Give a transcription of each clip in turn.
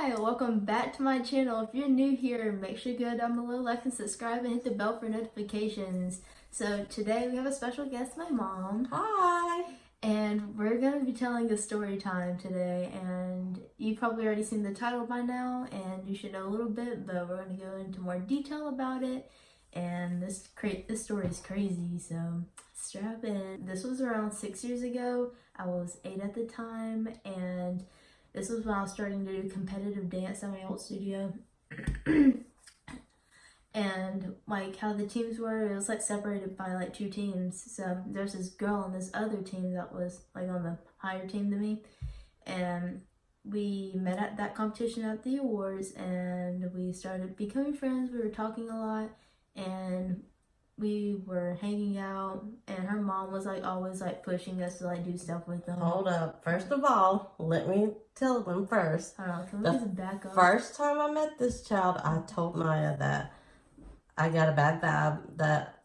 Hi, welcome back to my channel. If you're new here, make sure you go down below, like and subscribe, and hit the bell for notifications. So today we have a special guest, my mom. Hi! And we're going to be telling a story time today, and you've probably already seen the title by now, and you should know a little bit, but we're going to go into more detail about it. And this story is crazy, so strap in. This was around 6 years ago. I was 8 at the time, and this was when I was starting to do competitive dance at my old studio. And like how the teams were, it was like separated by like 2 teams. So there's this girl on this other team that was like on the higher team than me. And we met at that competition at the awards, and we started becoming friends. We were talking a lot, and we were hanging out, and her mom was like always like pushing us to like do stuff with them. Hold up. First of all, let me tell them first. Hold on, can we just back up? First time I met this child, I told Naya that I got a bad vibe, that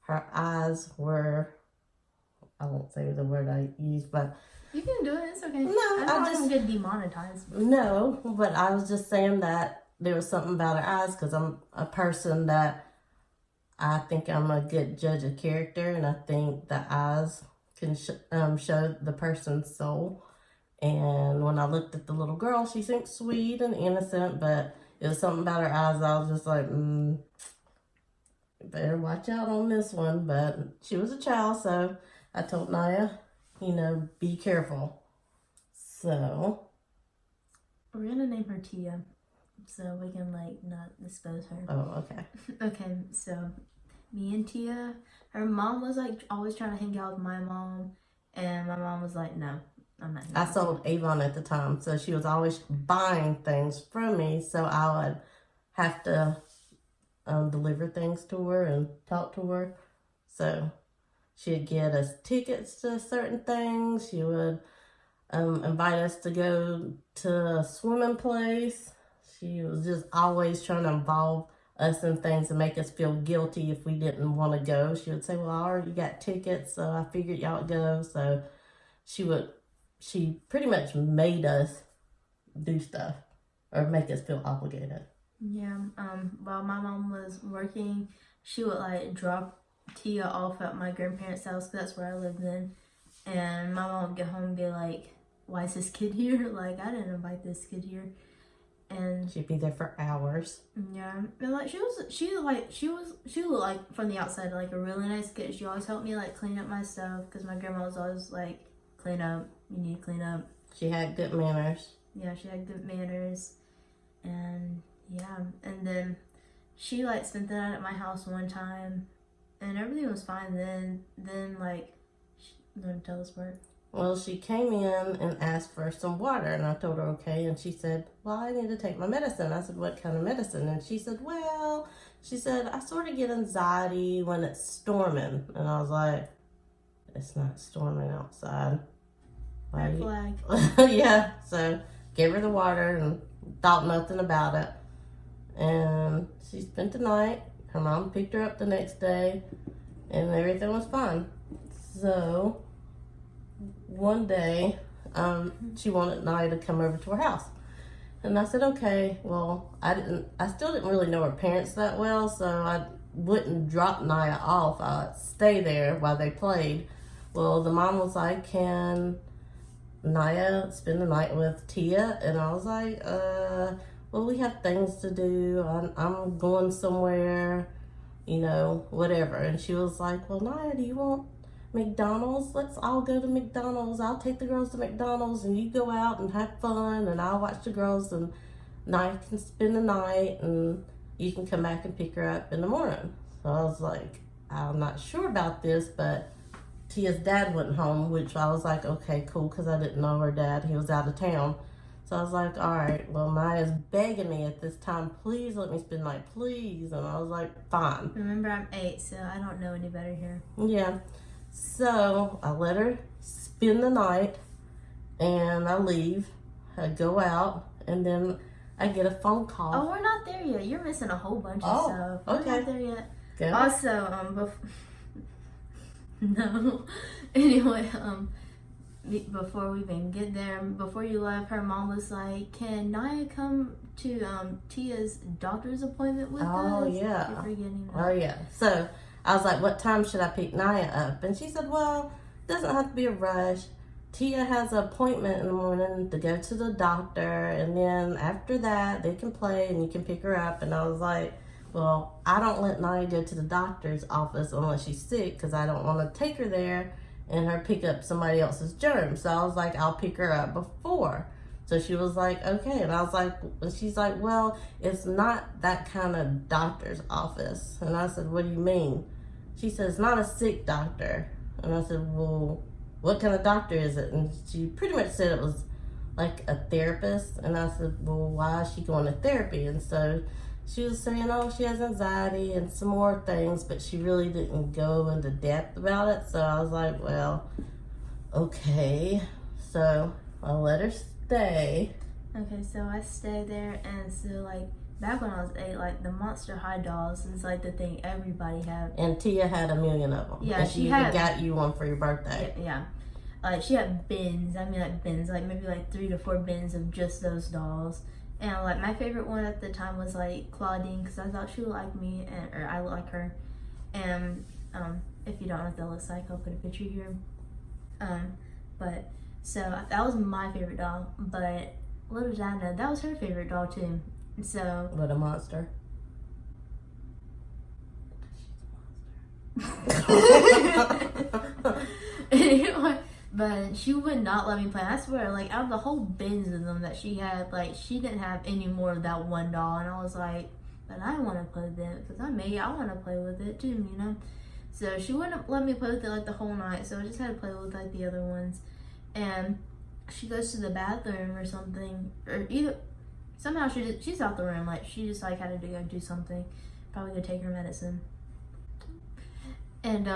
her eyes were, I won't say the word I used, but... You can do it, it's okay. No, I just get demonetized. No, but I was just saying that there was something about her eyes, because I'm a person that I think I'm a good judge of character, and I think the eyes can show the person's soul. And when I looked at the little girl, she seemed sweet and innocent, but it was something about her eyes. I was just like, better watch out on this one. But she was a child, so I told Naya, be careful. So we're gonna name her Tia, so we can like not expose her. Oh, okay. Okay, so me and Tia, her mom was like always trying to hang out with my mom, and my mom was like, no, I'm not. I sold Avon at the time, so she was always buying things from me, so I would have to deliver things to her and talk to her. So she'd get us tickets to certain things. She would invite us to go to a swimming place. She was just always trying to involve us in things and make us feel guilty if we didn't want to go. She would say, well, I already got tickets, so I figured y'all would go. So she pretty much made us do stuff or make us feel obligated. Yeah, while my mom was working, she would like drop Tia off at my grandparents' house, because that's where I lived then. And my mom would get home and be like, why is this kid here? Like, I didn't invite this kid here. And she'd be there for hours. Yeah, and like she looked like from the outside like a really nice kid. She always helped me like clean up my stuff, because my grandma was always like, clean up, you need to clean up. She had good manners. Yeah, she had good manners. And yeah, and then she like spent the night at my house one time, and everything was fine then like, you want to tell this part? Well, she came in and asked for some water, and I told her okay, and she said, well, I need to take my medicine. I said, what kind of medicine? And she said, I sort of get anxiety when it's storming. And I was like, it's not storming outside. Red flag. Yeah, so gave her the water and thought nothing about it. And she spent the night. Her mom picked her up the next day, and everything was fine. So one day, she wanted Naya to come over to her house. And I said, okay. Well, I still didn't really know her parents that well, so I wouldn't drop Naya off. I'd stay there while they played. Well, the mom was like, can Naya spend the night with Tia? And I was like, well, we have things to do. I'm going somewhere, whatever. And she was like, well, Naya, do you want McDonald's? Let's all go to McDonald's. I'll take the girls to McDonald's, and you go out and have fun, and I'll watch the girls, and Naya can spend the night, and you can come back and pick her up in the morning. So I was like, I'm not sure about this, but Tia's dad wasn't home, which I was like, okay, cool, because I didn't know her dad. He was out of town. So I was like, all right, well, Naya's begging me at this time, please let me spend the night, please. And I was like, fine. Remember, I'm 8, so I don't know any better here. Yeah. So I let her spend the night, and I leave. I go out, and then I get a phone call. Oh, we're not there yet. You're missing a whole bunch of stuff. We're not there yet. Good. Also, no. Anyway, before we even get there, before you left, her mom was like, "Can Naya come to Tia's doctor's appointment with us?" Oh, yeah. You're forgetting that. Oh, yeah. So I was like, what time should I pick Naya up? And she said, well, it doesn't have to be a rush. Tia has an appointment in the morning to go to the doctor, and then after that, they can play and you can pick her up. And I was like, well, I don't let Naya go to the doctor's office unless she's sick, because I don't want to take her there and her pick up somebody else's germs. So I was like, I'll pick her up before. So she was like, okay. And I was like, and she's like, well, it's not that kind of doctor's office. And I said, what do you mean? She says, not a sick doctor. And I said, well, what kind of doctor is it? And she pretty much said it was like a therapist. And I said, well, why is she going to therapy? And so she was saying, oh, she has anxiety and some more things, but she really didn't go into depth about it. So I was like, well, okay. So I'll let her stay. Okay, so I stayed there, and so like back when I was 8, like the Monster High dolls is like the thing everybody had. And Tia had a million of them. Yeah, and she even got you one for your birthday. Yeah. Like she had bins. I mean, like bins, like maybe like 3 to 4 bins of just those dolls. And like my favorite one at the time was like Claudine, because I thought she would like me, or I would like her. And if you don't know what that looks like, I'll put a picture here. But so that was my favorite doll. But little did I know that was her favorite doll too. So What a monster. anyway, but she would not let me play. I swear, like out of the whole bins of them that she had, like she didn't have any more of that one doll. And I was like, but I want to play with it because I want to play with it too, you know. So she wouldn't let me play with it like the whole night. So I just had to play with like the other ones. And she goes to the bathroom or something, or either somehow she's out the room. Like she just like had to go do something, probably go take her medicine. And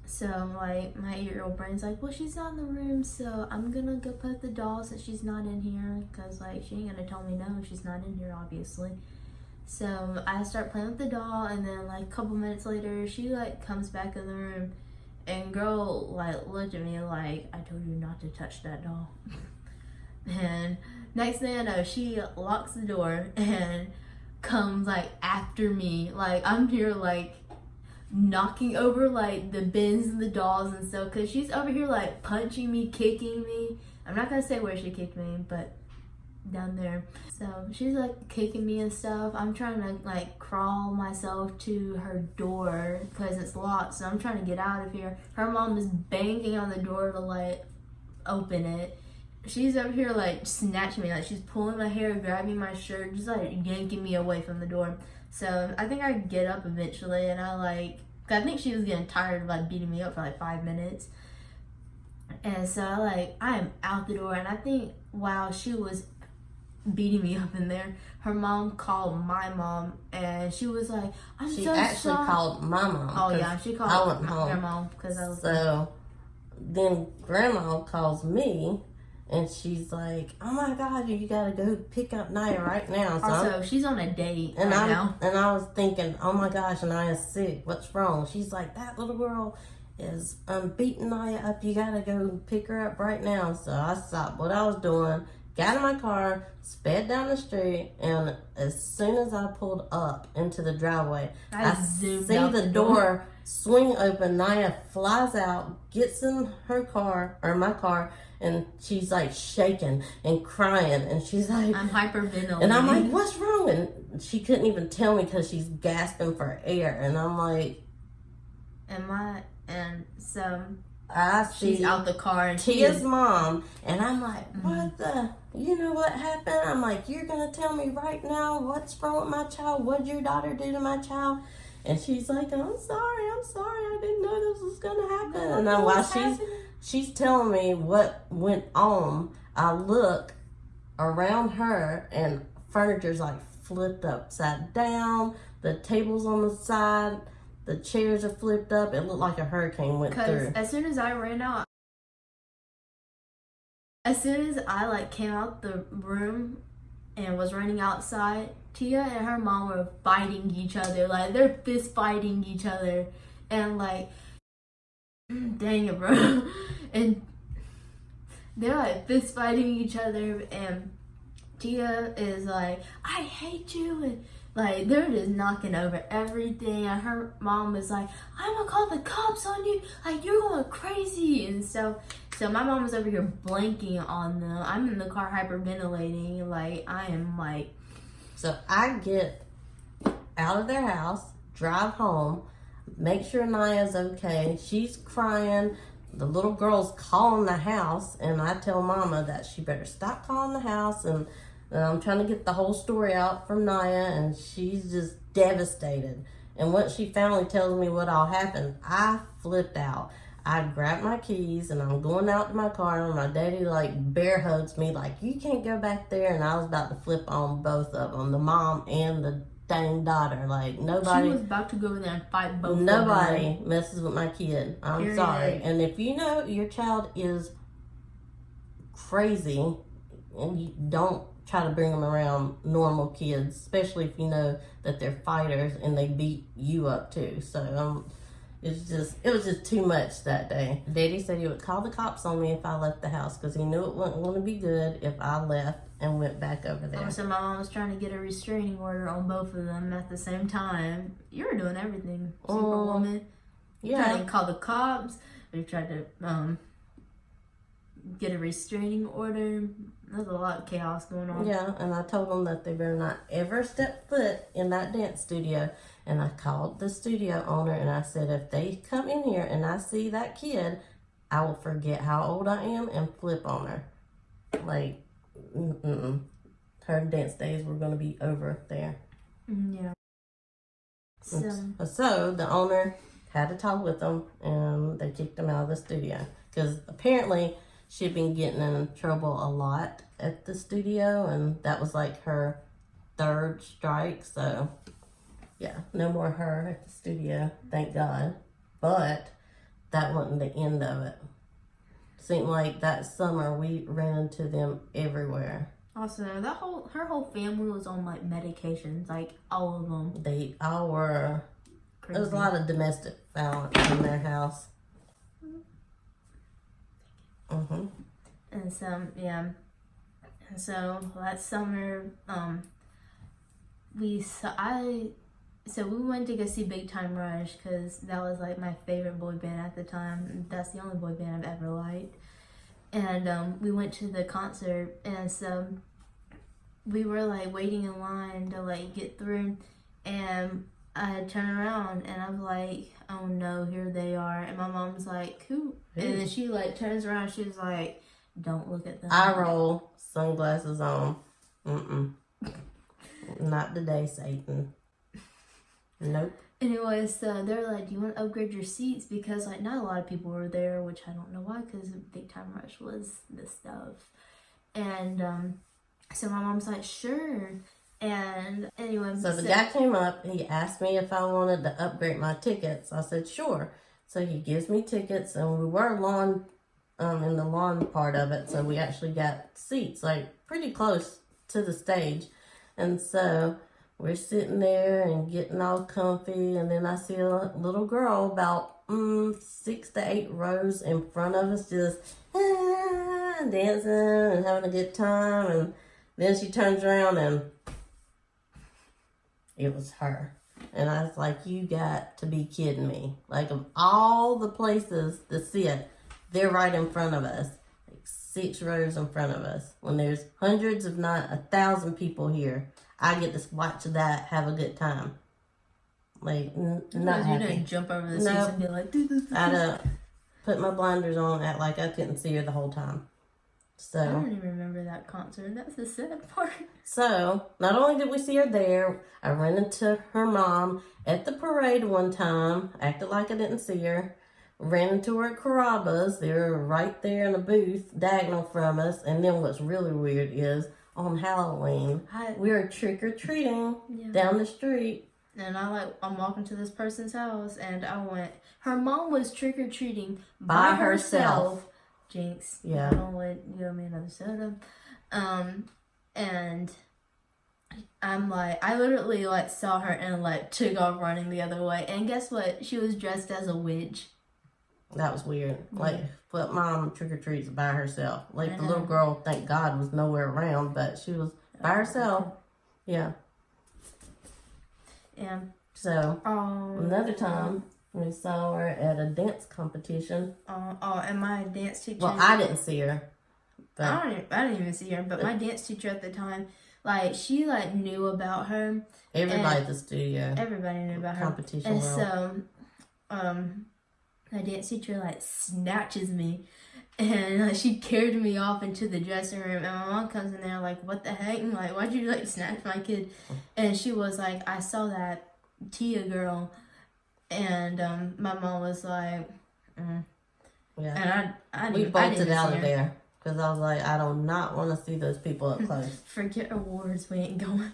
so like my 8-year-old brain's like, well, she's not in the room, so I'm gonna go put the doll since she's not in here, because like she ain't gonna tell me no if she's not in here, obviously. So I start playing with the doll, and then like a couple minutes later she like comes back in the room, and girl like looked at me like, I told you not to touch that doll. And next thing I know, she locks the door and comes like after me. Like I'm here like knocking over like the bins and the dolls and stuff, because she's over here like punching me, kicking me. I'm not gonna say where she kicked me, but down there. So she's like kicking me and stuff. I'm trying to like crawl myself to her door because it's locked, so I'm trying to get out of here. Her mom is banging on the door to like open it. She's over here like snatching me, like she's pulling my hair, grabbing my shirt, just like yanking me away from the door. So I think I get up eventually, and I think she was getting tired of like beating me up for like 5 minutes. And so I am out the door, and I think while she was beating me up in there, her mom called my mom, and she was like, She actually called my mom. Oh yeah, she called her mom because I was so then grandma calls me. And she's like, oh my God, you gotta go pick up Naya right now. So also, she's on a date now. And I was thinking, oh my gosh, Naya's sick. What's wrong? She's like, that little girl is beating Naya up. You gotta go pick her up right now. So I stopped what I was doing, got in my car, sped down the street, and as soon as I pulled up into the driveway, I see the door swing open. Naya flies out, gets in her car, or my car, and she's like shaking and crying, and she's like, I'm hyperventilating. And I'm like, what's wrong? And she couldn't even tell me because she's gasping for air. And I'm like, and so I see she's out the car, and Tia's mom, and I'm like, what you know what happened? I'm like, you're gonna tell me right now what's wrong with my child? What'd your daughter do to my child? And she's like, I'm sorry, I didn't know this was gonna happen. And then while she's telling me what went on, I look around her, and furniture's like flipped upside down, the table's on the side, the chairs are flipped up. It looked like a hurricane went through. Because as soon as I ran out, as soon as I like came out the room and was running outside, Tia and her mom were fighting each other. Like they're fist fighting each other, and like, dang it, bro. And they're like fist fighting each other, and Tia is like, I hate you, and like they're just knocking over everything. And her mom was like, I'm gonna call the cops on you, like you're going crazy and stuff. So my mom was over here blanking on them. I'm in the car hyperventilating, like I am like. So I get out of their house, drive home, make sure Naya's okay. She's crying. The little girl's calling the house, and I tell Mama that she better stop calling the house. And I'm trying to get the whole story out from Naya, and she's just devastated. And once she finally tells me what all happened, I flipped out. I grabbed my keys, and I'm going out to my car, and my daddy like bear hugs me like, you can't go back there. And I was about to flip on both of them, the mom and the dang daughter. Like nobody. She was about to go in there and fight both. Nobody messes with my kid. I'm Period. sorry. And if you know your child is crazy, and you don't try to bring them around normal kids, especially if you know that they're fighters and they beat you up too. So it was just too much that day. Daddy said he would call the cops on me if I left the house because he knew it wasn't going to be good if I left and went back over there. So my mom was trying to get a restraining order on both of them at the same time. You were doing everything, Superwoman. Yeah. Trying to call the cops. We tried to get a restraining order. There's a lot of chaos going on. Yeah, and I told them that they better not ever step foot in that dance studio. And I called the studio owner and I said, if they come in here and I see that kid, I will forget how old I am and flip on her. Like, her dance days were going to be over there. Yeah. So the owner had to talk with them and they kicked him out of the studio. Because apparently she'd been getting in trouble a lot at the studio, and that was like her third strike. So yeah, no more her at the studio, thank God. But that wasn't the end of it. Seemed like that summer we ran into them everywhere. Also, her whole family was on like medications, like all of them. They all were. Crazy. There was a lot of domestic violence in their house. And so that summer, we went to go see Big Time Rush because that was like my favorite boy band at the time. That's the only boy band I've ever liked. And we went to the concert, and so we were like waiting in line to like get through, and I turned around and I was like, oh no, here they are. And my mom's like, who? And then she like turns around, she was like, don't look at them. Eye roll, sunglasses on. Not today, Satan. Nope. Anyways, so they're like, do you want to upgrade your seats? Because like not a lot of people were there, which I don't know why, because Big Time Rush was the stuff. And so my mom's like, sure. And anyway, so the guy came up, he asked me if I wanted to upgrade my tickets. I said, sure. So he gives me tickets, and we were in the lawn part of it, so we actually got seats like pretty close to the stage. And so we're sitting there and getting all comfy, and then I see a little girl about 6 to 8 rows in front of us just dancing and having a good time. And then she turns around and it was her. And I was like, you got to be kidding me. Like, of all the places to sit, they're right in front of us. Like 6 rows in front of us. When there's hundreds, if not 1,000 people here, I get to watch that, have a good time. Like, not happy. You didn't jump over the seats and be like, I'd put my blinders on, act like I couldn't see her the whole time. So I don't even remember that concert. That's the sad part. So, not only did we see her there, I ran into her mom at the parade one time, acted like I didn't see her. Ran into her at Carrabba's. They were right there in a booth, diagonal from us. And then what's really weird is, on Halloween, we were trick-or-treating down the street. And I'm walking to this person's house, and her mom was trick-or-treating by herself. Jinx. Yeah. Don't let you owe me another soda. And I'm like, I literally like saw her and like took off running the other way. And guess what? She was dressed as a witch. That was weird. Like, but mom trick-or-treats by herself. Like, the little know. girl, thank God, was nowhere around, but she was by herself. Yeah. Yeah. So, another time, we saw her at a dance competition. And my dance teacher... Well, I didn't see her. But I didn't even see her, but my dance teacher at the time, like, she, like, knew about her. Everybody at the studio. Everybody knew about her. Competition And world. so, my dance teacher, like, snatches me. And, like, she carried me off into the dressing room. And my mom comes in there, like, what the heck? And, like, why'd you, like, snatch my kid? And she was like, I saw that Tia girl. And, my mom was like, Yeah. And we bolted out of there. there. Because I was like, I do not want to see those people up close. Forget awards, we ain't going.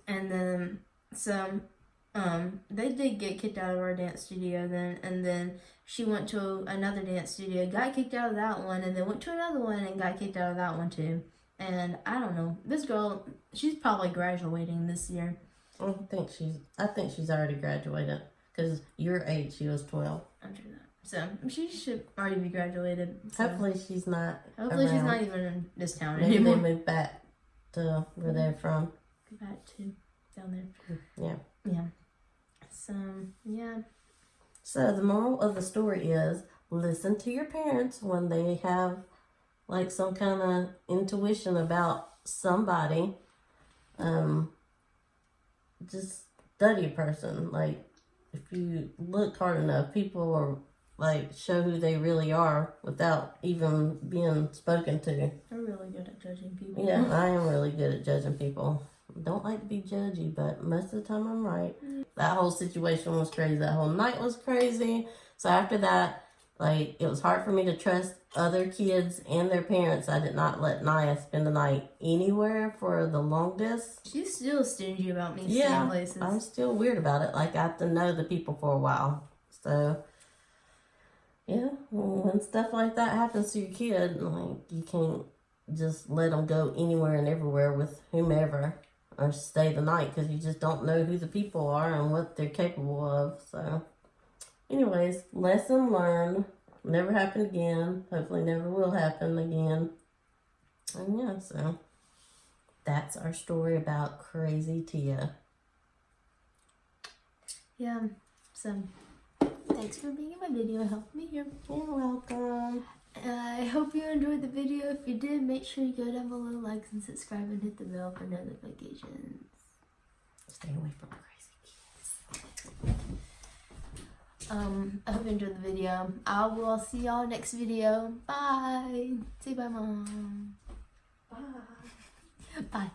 And then, so, they did get kicked out of our dance studio then. And then she went to another dance studio, got kicked out of that one, and then went to another one and got kicked out of that one too. And I don't know. This girl, she's probably graduating this year. I think she's already graduated. Because your age, she was 12. After that. So, she should already be graduated. So. Hopefully she's not Hopefully around. she's not even in this town Maybe anymore. they moved back to where they're from. Go back to down there. Yeah. Yeah. So, yeah. So the moral of the story is listen to your parents when they have like some kind of intuition about somebody. Just study a person. Like if you look hard enough, people will like show who they really are without even being spoken to. I'm really good at judging people. Yeah, I am really good at judging people. Don't like to be judgy, but most of the time I'm right. That whole situation was crazy. That whole night was crazy. So after that, like, it was hard for me to trust other kids and their parents. I did not let Naya spend the night anywhere for the longest. She's still stingy about me Yeah, staying places. I'm still weird about it. Like, I have to know the people for a while. So, yeah, when stuff like that happens to your kid, like, you can't just let them go anywhere and everywhere with whomever or stay the night because you just don't know who the people are and what they're capable of. So, anyways, lesson learned. Never happen again. Hopefully never will happen again. And yeah, so that's our story about Crazy Tia. Yeah, so thanks for being in my video, helping me here. You're welcome. I hope you enjoyed the video. If you did, make sure you go down below, like and subscribe, and hit the bell for notifications. Stay away from crazy kids. I hope you enjoyed the video. I will see y'all next video. Bye. Say bye, Mom. Bye. Bye.